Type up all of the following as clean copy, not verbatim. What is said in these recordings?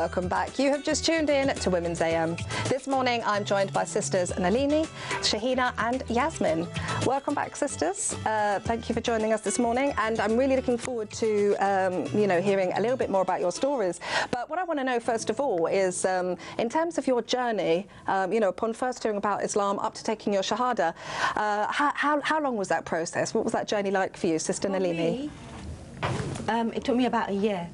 welcome back. You have just tuned in to Women's AM. This morning I'm joined by sisters Nalini, Shahina and Yasmin. Welcome back, sisters. Thank you for joining us this morning, and I'm really looking forward to hearing a little bit more about your stories. But what I want to know first of all is in terms of your journey, upon first hearing about Islam up to taking your Shahada, how long was that process? What was that journey like for you, Sister Nalini? It took me about a year.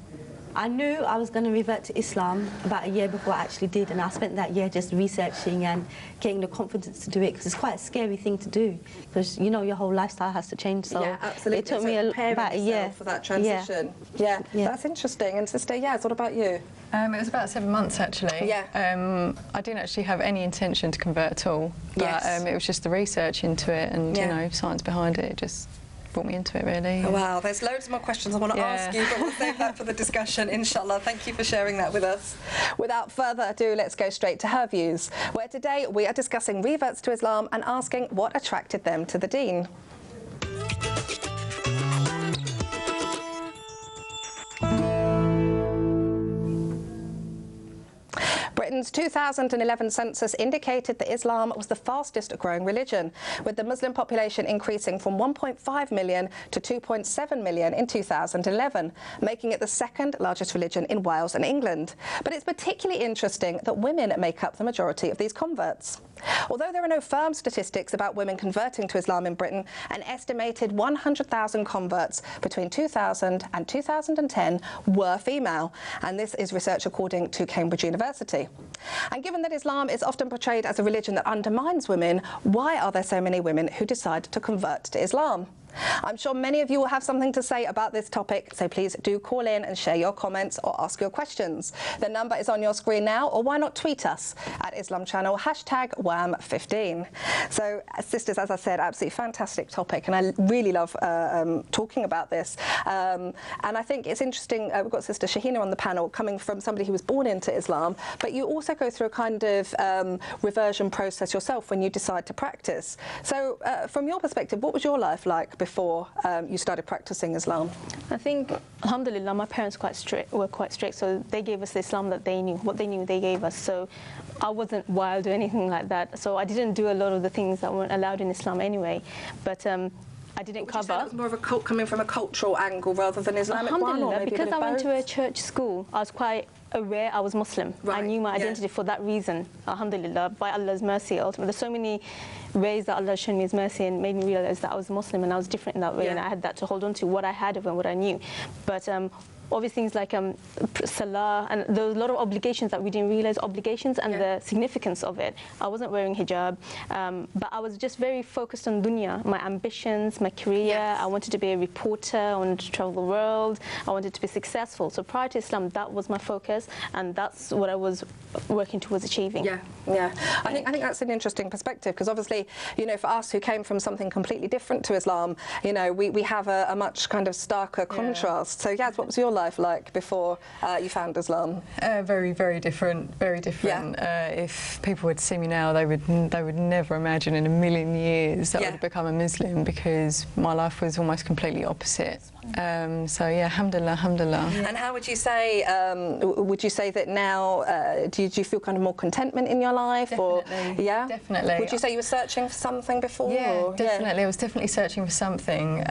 I knew I was going to revert to Islam about a year before I actually did, and I spent that year just researching and getting the confidence to do it, because it's quite a scary thing to do, because your whole lifestyle has to change. So yeah, absolutely. It took me about a year for that transition. Yeah. That's interesting. And Sister Yaz, what about you? It was about 7 months actually. Yeah. I didn't actually have any intention to convert at all, but it was just the research into it and science behind it just brought me into it, really. Oh, wow, there's loads more questions I want to ask you, but we'll save that for the discussion, inshallah. Thank you for sharing that with us. Without further ado, let's go straight to her views, where today we are discussing reverts to Islam and asking what attracted them to the deen. Britain's 2011 census indicated that Islam was the fastest growing religion, with the Muslim population increasing from 1.5 million to 2.7 million in 2011, making it the second largest religion in Wales and England. But it's particularly interesting that women make up the majority of these converts. Although there are no firm statistics about women converting to Islam in Britain, an estimated 100,000 converts between 2000 and 2010 were female, and this is research according to Cambridge University. And given that Islam is often portrayed as a religion that undermines women, why are there so many women who decide to convert to Islam? I'm sure many of you will have something to say about this topic, so please do call in and share your comments or ask your questions. The number is on your screen now, or why not tweet us at Islam Channel, #WAM15. So, sisters, as I said, absolutely fantastic topic, and I really love talking about this. And I think it's interesting, we've got Sister Shahina on the panel, coming from somebody who was born into Islam, but you also go through a kind of reversion process yourself when you decide to practice. So, from your perspective, what was your life like before you started practicing Islam? I think, alhamdulillah, my parents were quite strict, so they gave us the Islam that they knew, what they knew they gave us. So I wasn't wild or anything like that. So I didn't do a lot of the things that weren't allowed in Islam anyway. But I didn't cover. It was more of a coming from a cultural angle rather than Islamic one, or maybe because I went to a church school, I was quite aware I was Muslim. Right. I knew my identity for that reason, alhamdulillah, by Allah's mercy. Ultimately, there's so many ways that Allah has shown me His mercy and made me realize that I was Muslim, and I was different in that way, and I had that to hold on to, what I had of and what I knew. But obvious things like salah, and there was a lot of obligations that we didn't realize obligations and the significance of it. I wasn't wearing hijab, but I was just very focused on dunya, my ambitions, my career. I wanted to be a reporter, I wanted to travel the world, I wanted to be successful. So prior to Islam, that was my focus, and that's what I was working towards achieving. I think that's an interesting perspective, because obviously, for us who came from something completely different to Islam, we have a much kind of starker contrast. So Yaz, what was your life like before you found Islam? Very, very different. Very different. If people would see me now, they would never imagine in a million years that I would become a Muslim, because my life was almost completely opposite. So yeah, alhamdulillah, alhamdulillah. And how would you say? Would you say that now? Do you feel kind of more contentment in your life? Definitely. Or Definitely. Would you say you were searching for something before? Yeah, definitely. I was definitely searching for something.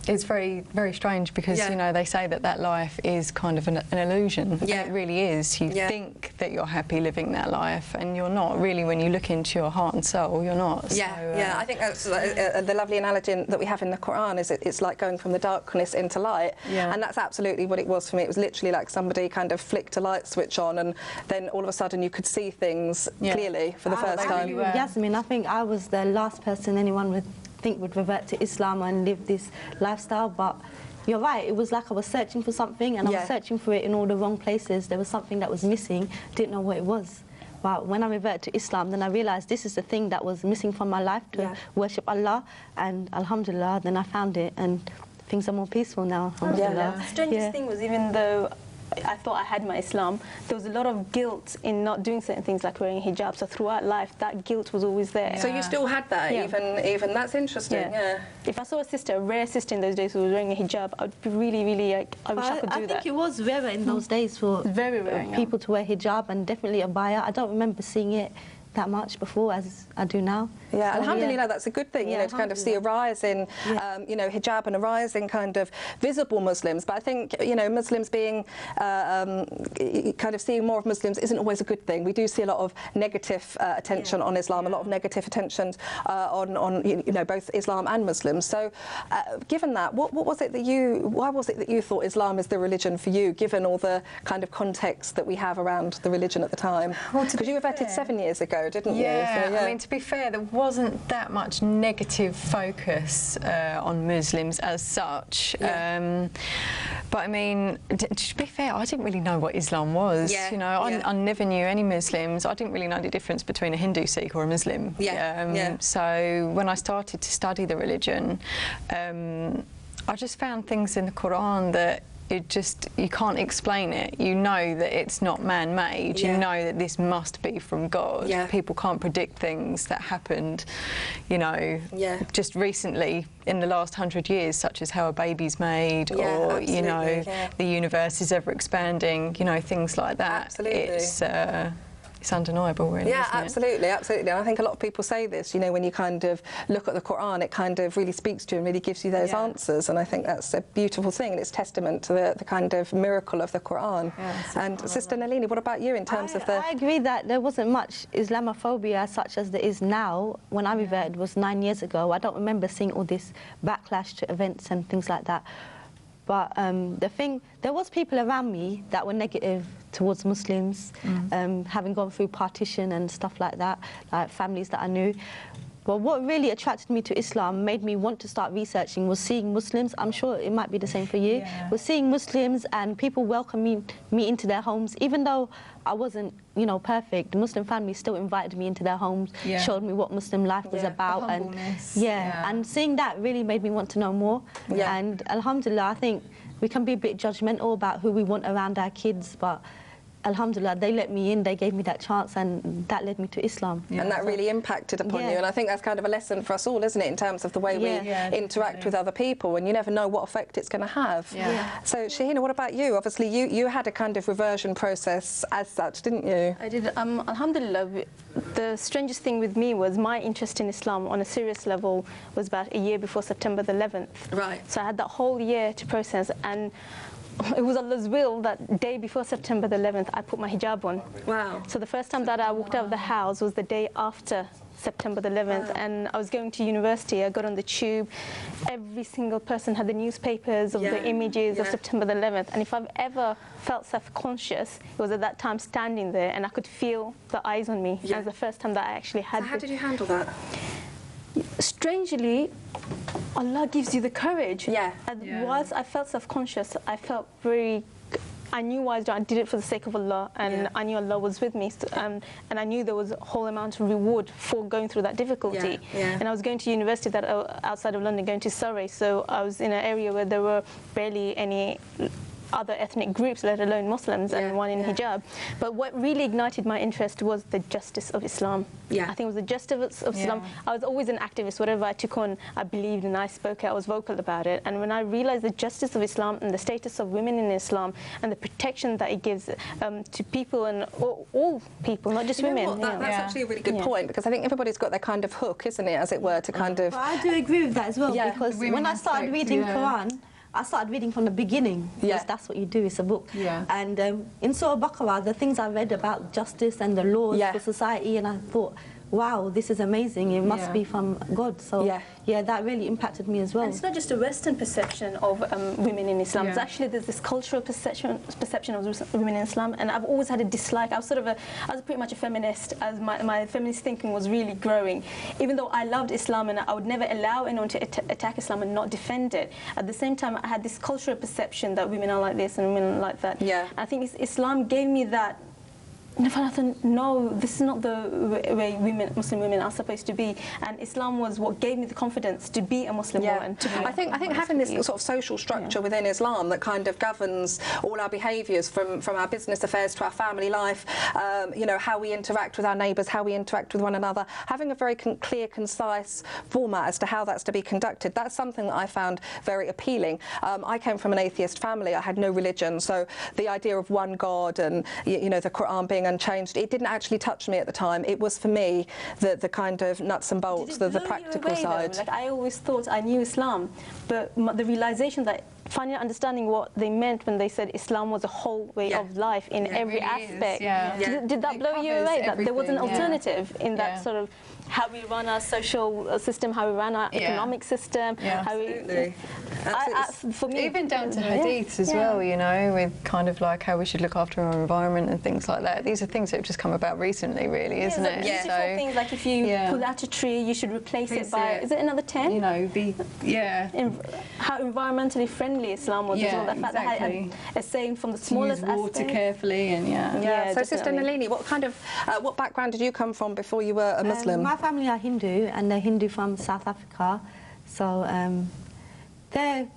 It's very, very strange, because they say that life is kind of an illusion. And it really is. You think that you're happy living that life, and you're not really. When you look into your heart and soul, you're not. I think that's the lovely analogy that we have in the Quran. Is it's like going from the darkness into light, and that's absolutely what it was for me. It was literally like somebody kind of flicked a light switch on, and then all of a sudden you could see things clearly for the first time. Yasmin, I think I was the last person anyone would revert to Islam and live this lifestyle, but you're right, it was like I was searching for something, and I was searching for it in all the wrong places. There was something that was missing, didn't know what it was. But when I reverted to Islam, then I realized this is the thing that was missing from my life, to worship Allah, and alhamdulillah, then I found it, and things are more peaceful now, alhamdulillah. The strangest thing was, even though I thought I had my Islam, there was a lot of guilt in not doing certain things like wearing hijab. So throughout life, that guilt was always there. Yeah. So you still had that, even that's interesting. Yeah. If I saw a sister, a rare sister in those days who was wearing a hijab, I'd be really, really like, I wish I could do that. I think it was rare in those days for very rare, people to wear hijab, and definitely a abaya. I don't remember seeing it that much before as I do now. Yeah, so, alhamdulillah, that's a good thing, you know, to kind of see a rise in, you know, hijab and a rise in kind of visible Muslims. But I think, you know, Muslims being, kind of seeing more of Muslims isn't always a good thing. We do see a lot of negative attention on Islam, a lot of negative attention on you know, both Islam and Muslims. So, given that, what was it that why was it that you thought Islam is the religion for you, given all the kind of context that we have around the religion at the time? Because you were vetted 7 years ago, didn't you? So, I mean, to be fair, there wasn't that much negative focus on Muslims as such. But I mean, to be fair, I didn't really know what Islam was. You know, I never knew any Muslims. I didn't really know the difference between a Hindu, Sikh or a Muslim. So when I started to study the religion, I just found things in the Quran that you can't explain it. You know that it's not man-made. You know that this must be from God. People can't predict things that happened, you know, just recently in the last 100 years, such as how a baby's made, or you know, the universe is ever expanding. You know, things like that. It's undeniable, really. Yeah, absolutely, absolutely. And I think a lot of people say this, you know, when you kind of look at the Quran, it kind of really speaks to you and really gives you those answers. And I think that's a beautiful thing, and it's testament to the kind of miracle of the Quran. And Sister Nalini, what about you in terms of the... I agree that there wasn't much Islamophobia such as there is now. When I reverted was 9 years ago. I don't remember seeing all this backlash to events and things like that. But there was people around me that were negative towards Muslims, having gone through partition and stuff like that, like families that I knew. But what really attracted me to Islam, made me want to start researching, was seeing Muslims. I'm sure it might be the same for you. Was seeing Muslims and people welcoming me into their homes, even though I wasn't, you know, perfect. The Muslim family still invited me into their homes, showed me what Muslim life was about, and and seeing that really made me want to know more. And alhamdulillah, I think we can be a bit judgmental about who we want around our kids, but alhamdulillah, they let me in, they gave me that chance, and that led me to Islam. And that really impacted upon you, and I think that's kind of a lesson for us all, isn't it, in terms of the way we interact with other people, and you never know what effect it's going to have. So, Shahina, what about you? Obviously, you had a kind of reversion process as such, didn't you? I did. Alhamdulillah, the strangest thing with me was my interest in Islam on a serious level was about a year before September the 11th. So I had that whole year to process, and it was Allah's will that day before September the 11th, I put my hijab on. So the first time that I walked out of the house was the day after September the 11th, and I was going to university. I got on the tube. Every single person had the newspapers of the images of September the 11th, and if I've ever felt self-conscious, it was at that time standing there, and I could feel the eyes on me. It was the first time that I actually had. So how did you handle that? Strangely, Allah gives you the courage. And whilst I felt self-conscious, I felt I knew why I did it for the sake of Allah, and I knew Allah was with me, and I knew there was a whole amount of reward for going through that difficulty. And I was going to university that outside of London, going to Surrey, so I was in an area where there were barely any other ethnic groups, let alone Muslims, and one in hijab. But what really ignited my interest was the justice of Islam. I think it was the justice of Islam. I was always an activist. Whatever I took on, I believed and I spoke, I was vocal about it. And when I realized the justice of Islam and the status of women in Islam and the protection that it gives to people, and all people, not just women. That's actually a really good point, because I think everybody's got their kind of hook, isn't it, as it were, to kind of... But I do agree with that as well, because when I started reading Quran, I started reading from the beginning, because that's what you do, it's a book. And in Surah Baqarah, the things I read about justice and the laws for society, and I thought, wow, this is amazing, it must be from God. So that really impacted me as well. And it's not just a Western perception of women in Islam, it's actually there's this cultural perception of women in Islam, and I've always had a dislike. I was pretty much a feminist, as my feminist thinking was really growing. Even though I loved Islam and I would never allow anyone to attack Islam and not defend it, at the same time I had this cultural perception that women are like this and women are like that. I think Islam gave me that no, this is not the way Muslim women are supposed to be, and Islam was what gave me the confidence to be a Muslim woman. I think having this sort of social structure within Islam that kind of governs all our behaviours, from our business affairs to our family life, you know, how we interact with our neighbours, how we interact with one another, having a very clear, concise format as to how that's to be conducted, that's something that I found very appealing. I came from an atheist family. I had no religion, so the idea of one God and, you know, the Quran being unchanged, it didn't actually touch me at the time. It was for me the kind of nuts and bolts, the practical side. Like, I always thought I knew Islam, but the realization that finally understanding what they meant when they said Islam was a whole way of life in every aspect. Did that blow you away? That there was an alternative in that sort of how we run our social system, how we run our economic system. How Absolutely. for me, even down to hadiths as well, you know, with kind of like how we should look after our environment and things like that. These are things that have just come about recently, really, isn't it? Beautiful things like if you pull out a tree, you should replace it by, is it another 10? You know, how environmentally friendly Islam was as well. The fact that I had a saying from the smallest use water aspect. carefully and So Sister Nalini, what kind of what background did you come from before you were a Muslim? My family are Hindu, and they're Hindu from South Africa. So there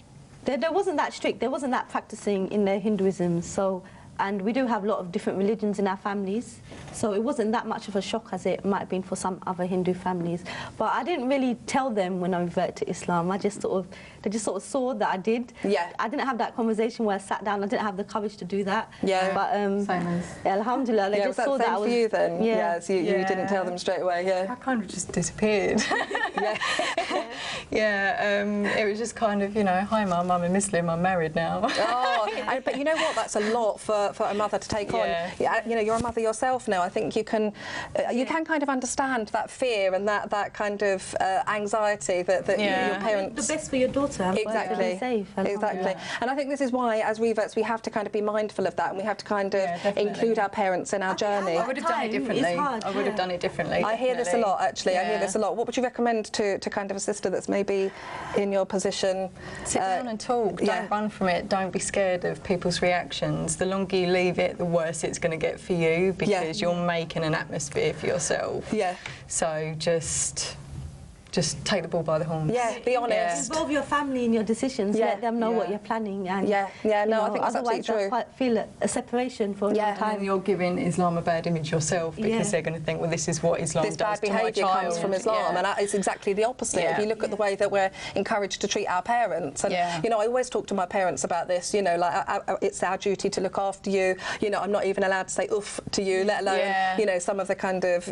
wasn't that strict. There wasn't that practicing in their Hinduism. So, and we do have a lot of different religions in our families. So it wasn't that much of a shock as it might have been for some other Hindu families. But I didn't really tell them when I reverted to Islam. They just sort of saw that I did. I didn't have that conversation where I sat down. I didn't have the courage to do that. But alhamdulillah, they just saw that I was. For you then? So you didn't tell them straight away. I kind of just disappeared. It was just kind of, you know, hi mum, I'm a Muslim, I'm married now. But you know what? That's a lot for a mother to take on. You know, you're a mother yourself now. I think you can kind of understand that fear and that kind of anxiety that your parents. The best for your daughter. Exactly. Safe. Exactly. And I think this is why, as reverts, we have to kind of be mindful of that, and we have to kind of include our parents in our journey. I would have done it differently. I would have done it differently. I hear this a lot, actually. I hear this a lot. What would you recommend to kind of a sister that's maybe in your position? Sit down and talk. Don't run from it. Don't be scared of people's reactions. The longer you leave it, the worse it's going to get for you, because you're making an atmosphere for yourself. So just take the ball by the horns. Be honest. Involve your family in your decisions. Let them know what you're planning. And I think that's absolutely true. Otherwise, feel a separation for a long time. And you're giving Islam a bad image yourself, because they're going to think, well, this is what Islam does to my child. This bad behaviour comes from Islam, and that is exactly the opposite. If you look at the way that we're encouraged to treat our parents, and you know, I always talk to my parents about this. You know, like it's our duty to look after you. You know, I'm not even allowed to say oof to you, let alone you know, some of the kind of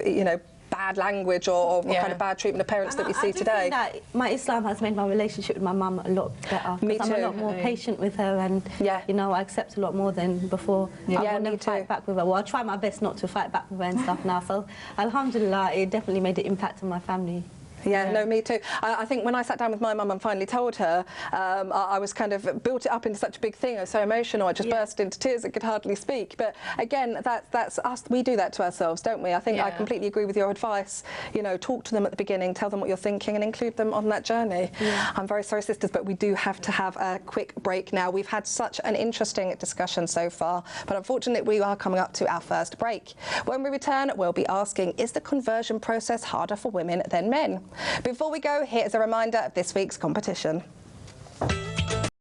bad language or kind of bad treatment of parents that we see today. I think that my Islam has made my relationship with my mum a lot better. Me too. I'm a lot more patient with her, and you know, I accept a lot more than before. I will never fight back with her. Well, I try my best not to fight back with her and stuff now. So, alhamdulillah, it definitely made an impact on my family. No, me too. I think when I sat down with my mum and finally told her, I was kind of built it up into such a big thing. I was so emotional. I just burst into tears. I could hardly speak. But again, that's us. We do that to ourselves, don't we? I think I completely agree with your advice. You know, talk to them at the beginning, tell them what you're thinking, and include them on that journey. I'm very sorry, sisters, but we do have to have a quick break now. We've had such an interesting discussion so far, but unfortunately, we are coming up to our first break. When we return, we'll be asking, is the conversion process harder for women than men? Before we go, here's a reminder of this week's competition.